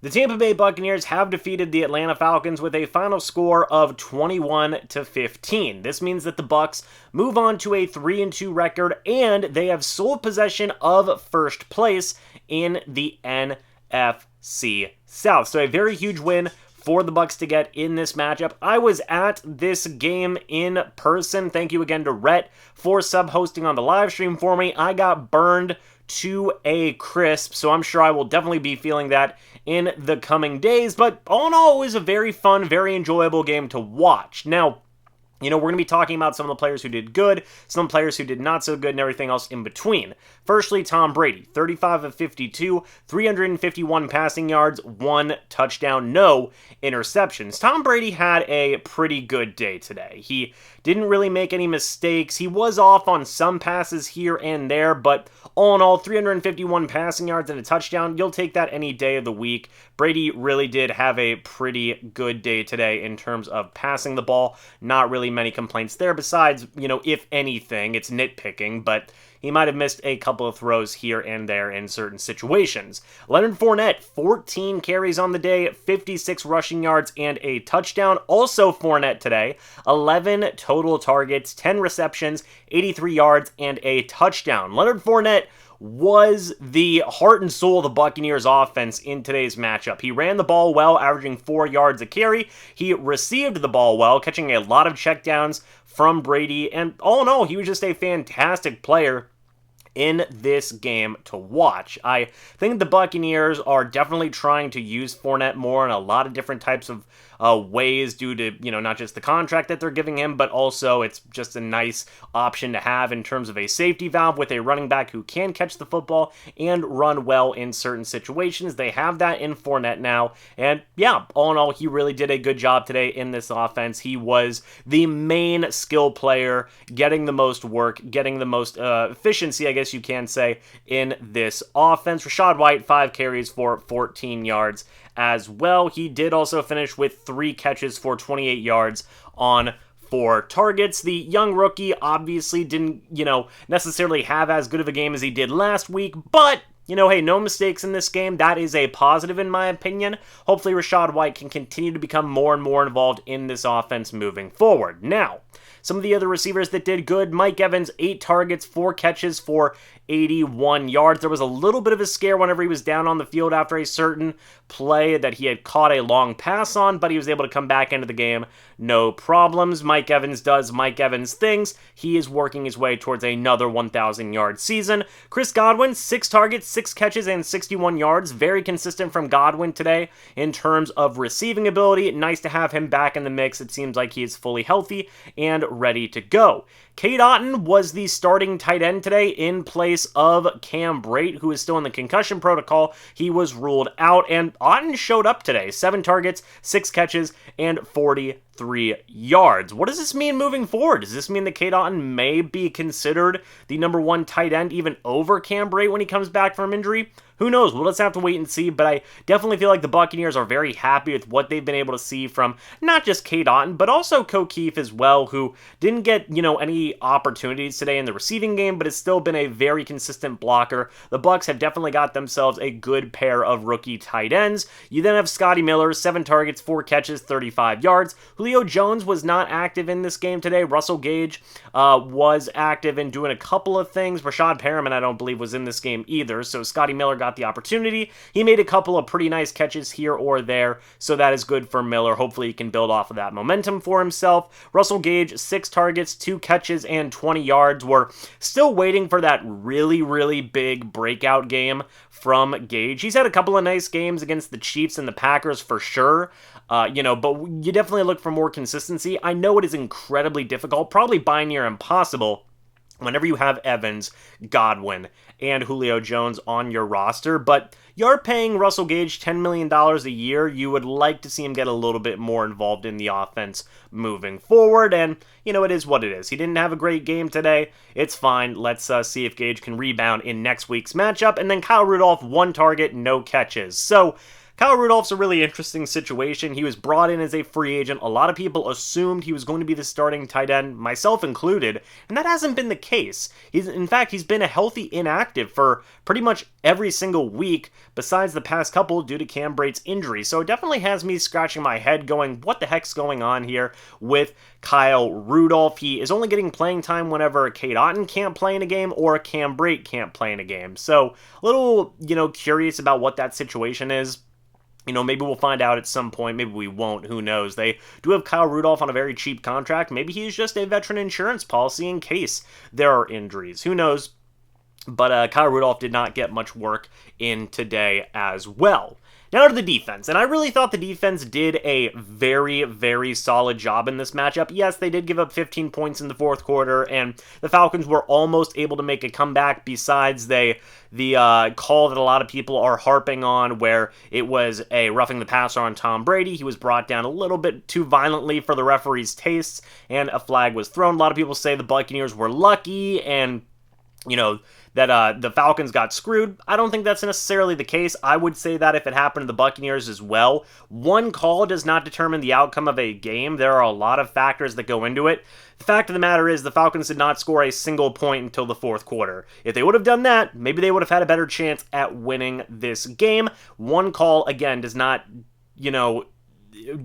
The Tampa Bay Buccaneers have defeated the Atlanta Falcons with a final score of 21-15. This means that the Bucs move on to a 3-2 record and they have sole possession of first place in the NFC South. So a very huge win for the Bucs to get in this matchup. I was at this game in person. Thank you again to Rhett for sub-hosting on the live stream for me. I got burned to a crisp, so I'm sure I will definitely be feeling that in the coming days, but all in all, it was a very fun, very enjoyable game to watch. Now, we're going to be talking about some of the players who did good, some players who did not so good, and everything else in between. Firstly, Tom Brady, 35 of 52, 351 passing yards, 1 touchdown, no interceptions. Tom Brady had a pretty good day today. He didn't really make any mistakes. He was off on some passes here and there, but all in all, 351 passing yards and a touchdown, you'll take that any day of the week. Brady really did have a pretty good day today in terms of passing the ball. Not really many complaints there besides, if anything, it's nitpicking, but he might have missed a couple of throws here and there in certain situations. Leonard Fournette, 14 carries on the day, 56 rushing yards, and a touchdown. Also Fournette today, 11 total targets, 10 receptions, 83 yards, and a touchdown. Leonard Fournette was the heart and soul of the Buccaneers offense in today's matchup. He ran the ball well, averaging 4 yards a carry. He received the ball well, catching a lot of checkdowns from Brady, and all in all, he was just a fantastic player in this game to watch. I think the Buccaneers are definitely trying to use Fournette more in a lot of different types of ways due to, not just the contract that they're giving him, but also it's just a nice option to have in terms of a safety valve with a running back who can catch the football and run well in certain situations. They have that in Fournette now, and yeah, all in all, he really did a good job today in this offense. He was the main skill player, getting the most work, getting the most efficiency, I guess you can say, in this offense. Rachaad White, 5 carries for 14 yards as well. He did also finish with 3 catches for 28 yards on 4 targets. The young rookie obviously didn't, necessarily have as good of a game as he did last week, but hey, no mistakes in this game. That is a positive in my opinion. Hopefully Rachaad White can continue to become more and more involved in this offense moving forward. Now, some of the other receivers that did good, Mike Evans, 8 targets, 4 catches for 81 yards. There was a little bit of a scare whenever he was down on the field after a certain play that he had caught a long pass on, but he was able to come back into the game, no problems. Mike Evans does Mike Evans things. He is working his way towards another 1,000-yard season. Chris Godwin, 6 targets, 6 catches, and 61 yards. Very consistent from Godwin today in terms of receiving ability. Nice to have him back in the mix. It seems like he is fully healthy and ready to go. Cade Otton was the starting tight end today in place of Cam Brate, who is still in the concussion protocol. He was ruled out, and Otton showed up today. 7 targets, 6 catches, and 43 yards. What does this mean moving forward? Does this mean that Cade Otton may be considered the number 1 tight end even over Cam Brate when he comes back from injury? Who knows? We'll just have to wait and see, but I definitely feel like the Buccaneers are very happy with what they've been able to see from not just Cade Otton, but also O'Keefe as well, who didn't get, any opportunities today in the receiving game, but has still been a very consistent blocker. The Bucs have definitely got themselves a good pair of rookie tight ends. You then have Scotty Miller, 7 targets, 4 catches, 35 yards. Julio Jones was not active in this game today. Russell Gage was active in doing a couple of things. Rashad Perriman, I don't believe, was in this game either, so Scotty Miller got the opportunity. He made a couple of pretty nice catches here or there, so that is good for Miller. Hopefully he can build off of that momentum for himself. Russell Gage, 6 targets, 2 catches, and 20 yards. We're still waiting for that really, really big breakout game from Gage. He's had a couple of nice games against the Chiefs and the Packers for sure, but you definitely look for more consistency. I know it is incredibly difficult, probably by near impossible, whenever you have Evans, Godwin, and Julio Jones on your roster, but you're paying Russell Gage $10 million a year. You would like to see him get a little bit more involved in the offense moving forward, and, it is what it is. He didn't have a great game today. It's fine. Let's see if Gage can rebound in next week's matchup, and then Kyle Rudolph, 1 target, no catches. So, Kyle Rudolph's a really interesting situation. He was brought in as a free agent. A lot of people assumed he was going to be the starting tight end, myself included, and that hasn't been the case. In fact, he's been a healthy inactive for pretty much every single week besides the past couple due to Cam Brate's injury. So it definitely has me scratching my head going, what the heck's going on here with Kyle Rudolph? He is only getting playing time whenever Cade Otton can't play in a game or Cam Brate can't play in a game. So a little, curious about what that situation is. Maybe we'll find out at some point. Maybe we won't. Who knows? They do have Kyle Rudolph on a very cheap contract. Maybe he's just a veteran insurance policy in case there are injuries. Who knows? But Kyle Rudolph did not get much work in today as well. Now to the defense, and I really thought the defense did a very, very solid job in this matchup. Yes, they did give up 15 points in the fourth quarter, and the Falcons were almost able to make a comeback besides the call that a lot of people are harping on where it was a roughing the passer on Tom Brady. He was brought down a little bit too violently for the referee's tastes, and a flag was thrown. A lot of people say the Buccaneers were lucky, and that the Falcons got screwed. I don't think that's necessarily the case. I would say that if it happened to the Buccaneers as well. One call does not determine the outcome of a game. There are a lot of factors that go into it. The fact of the matter is the Falcons did not score a single point until the fourth quarter. If they would have done that, maybe they would have had a better chance at winning this game. One call, again, does not,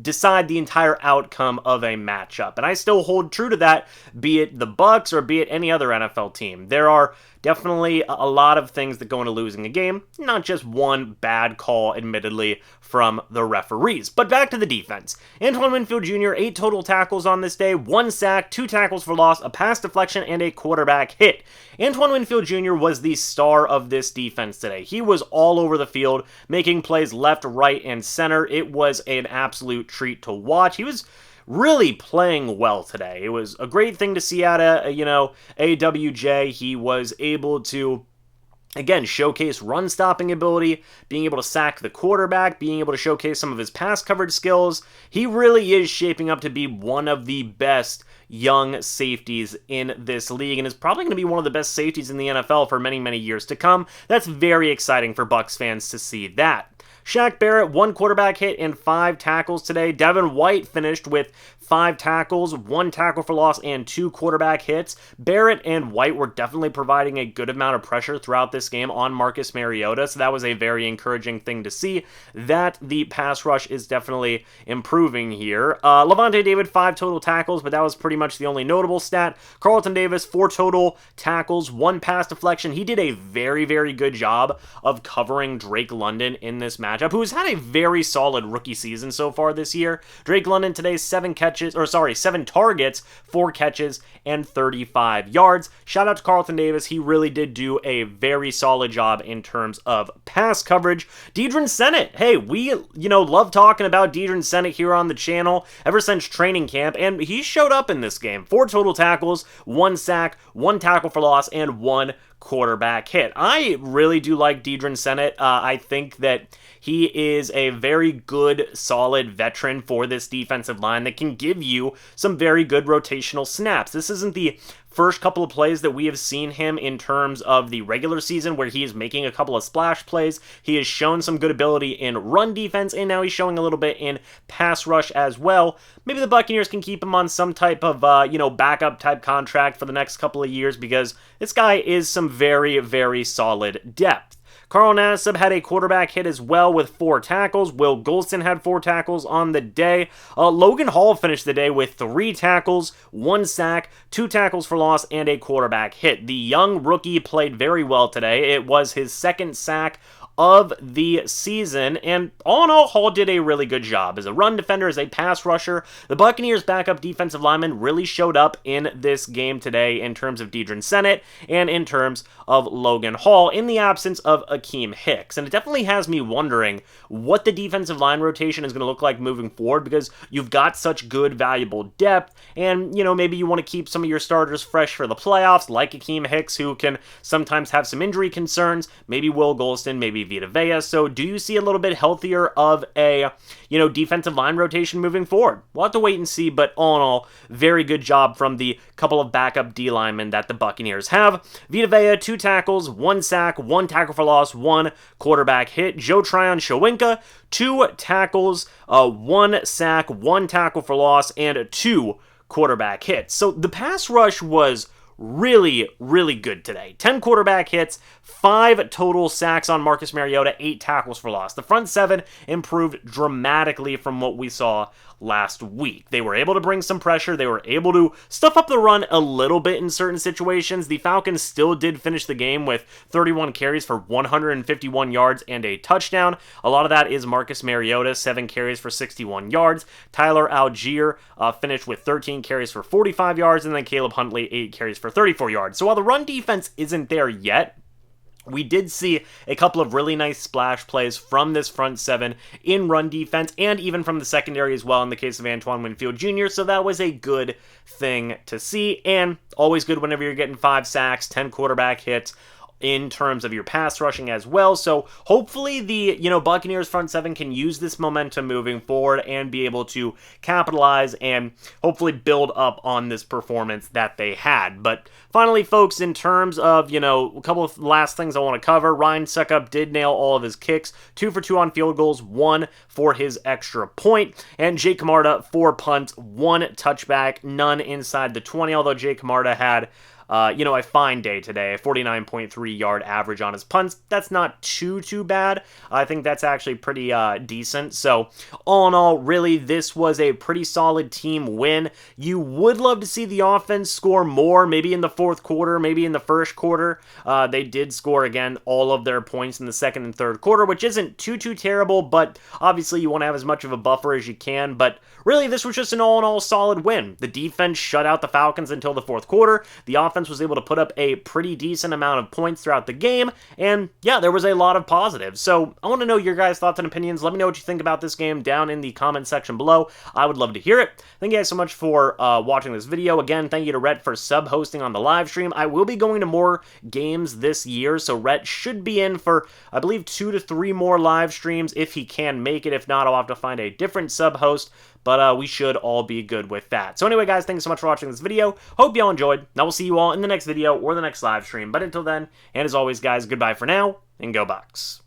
decide the entire outcome of a matchup. And I still hold true to that, be it the Bucs or be it any other NFL team. There are definitely a lot of things that go into losing a game, not just one bad call, admittedly, from the referees. But back to the defense. Antoine Winfield Jr., 8 total tackles on this day, 1 sack, 2 tackles for loss, a pass deflection, and a quarterback hit. Antoine Winfield Jr. was the star of this defense today. He was all over the field, making plays left, right, and center. It was an absolute treat to watch. He was really playing well today. It was a great thing to see out of, AWJ. He was able to, again, showcase run-stopping ability, being able to sack the quarterback, being able to showcase some of his pass coverage skills. He really is shaping up to be one of the best young safeties in this league, and is probably going to be one of the best safeties in the NFL for many, many years to come. That's very exciting for Bucs fans to see that. Shaq Barrett, 1 quarterback hit and 5 tackles today. Devin White finished with 5 tackles, 1 tackle for loss, and 2 quarterback hits. Barrett and White were definitely providing a good amount of pressure throughout this game on Marcus Mariota, so that was a very encouraging thing to see, that the pass rush is definitely improving here. Levante David, 5 total tackles, but that was pretty much the only notable stat. Carlton Davis, 4 total tackles, 1 pass deflection. He did a very, very good job of covering Drake London in this matchup, who's had a very solid rookie season so far this year. Drake London today, 7 targets, 4 catches, and 35 yards. Shout out to Carlton Davis. He really did do a very solid job in terms of pass coverage. Deidrin Senate. Hey, we, love talking about Deidrin Senate here on the channel ever since training camp, and he showed up in this game. 4 total tackles, 1 sack, 1 tackle for loss, and 1 quarterback hit. I really do like Deidrin Senate. I think that he is a very good, solid veteran for this defensive line that can give you some very good rotational snaps. This isn't the first couple of plays that we have seen him in terms of the regular season where he is making a couple of splash plays. He has shown some good ability in run defense, and now he's showing a little bit in pass rush as well. Maybe the Buccaneers can keep him on some type of, backup type contract for the next couple of years, because this guy is some very, very solid depth. Carl Nassib had a quarterback hit as well with 4 tackles. Will Golston had 4 tackles on the day. Logan Hall finished the day with 3 tackles, 1 sack, 2 tackles for loss, and a quarterback hit. The young rookie played very well today. It was his 2nd sack of the season, and all in all, Hall did a really good job. As a run defender, as a pass rusher, the Buccaneers' backup defensive lineman really showed up in this game today in terms of Deidrin Senate and in terms of Logan Hall in the absence of Akeem Hicks. And it definitely has me wondering what the defensive line rotation is going to look like moving forward, because you've got such good, valuable depth, and, maybe you want to keep some of your starters fresh for the playoffs, like Akeem Hicks, who can sometimes have some injury concerns, maybe Will Golston, maybe Bobby Vita Vea. So do you see a little bit healthier of a, defensive line rotation moving forward? We'll have to wait and see, but all in all, very good job from the couple of backup D linemen that the Buccaneers have. Vita Vea, 2 tackles, 1 sack, 1 tackle for loss, 1 quarterback hit. Joe Tryon-Shoyinka, 2 tackles, 1 sack, 1 tackle for loss, and 2 quarterback hits. So the pass rush was really, really good today. 10 quarterback hits, 5 total sacks on Marcus Mariota, 8 tackles for loss. The front 7 improved dramatically from what we saw last week. They were able to bring some pressure. They were able to stuff up the run a little bit in certain situations. The Falcons still did finish the game with 31 carries for 151 yards and a touchdown. A lot of that is Marcus Mariota, 7 carries for 61 yards. Tyler Algier finished with 13 carries for 45 yards, and then Caleb Huntley, 8 carries for 34 yards. So while the run defense isn't there yet, we did see a couple of really nice splash plays from this front 7 in run defense, and even from the secondary as well in the case of Antoine Winfield Jr., so that was a good thing to see, and always good whenever you're getting 5 sacks, 10 quarterback hits, in terms of your pass rushing as well. So hopefully the, Buccaneers front 7 can use this momentum moving forward and be able to capitalize and hopefully build up on this performance that they had. But finally, folks, in terms of, a couple of last things I want to cover, Ryan Suckup did nail all of his kicks, 2 for 2 on field goals, 1 for his extra point, and Jake Camarda, 4 punts, 1 touchback, none inside the 20, although Jake Camarda had a fine day today, a 49.3 yard average on his punts. That's not too bad. I think that's actually pretty decent. So all in all, really, this was a pretty solid team win. You would love to see the offense score more, maybe in the fourth quarter, maybe in the first quarter. They did score, again, all of their points in the second and third quarter, which isn't too terrible, but obviously you want to have as much of a buffer as you can. But really, this was just an all-in-all solid win. The defense shut out the Falcons until the fourth quarter. The offense was able to put up a pretty decent amount of points throughout the game, and yeah, there was a lot of positives. So I want to know your guys' thoughts and opinions. Let me know what you think about this game down in the comment section below. I would love to hear it. Thank you guys so much for watching this video. Again, thank you to Rhett for sub-hosting on the live stream. I will be going to more games this year, so Rhett should be in for, I believe, 2 to 3 more live streams if he can make it. If not, I'll have to find a different sub-host, but we should all be good with that. So anyway, guys, thanks so much for watching this video. Hope y'all enjoyed, and I will see you all in the next video or the next live stream. But until then, and as always, guys, goodbye for now, and go Bucs.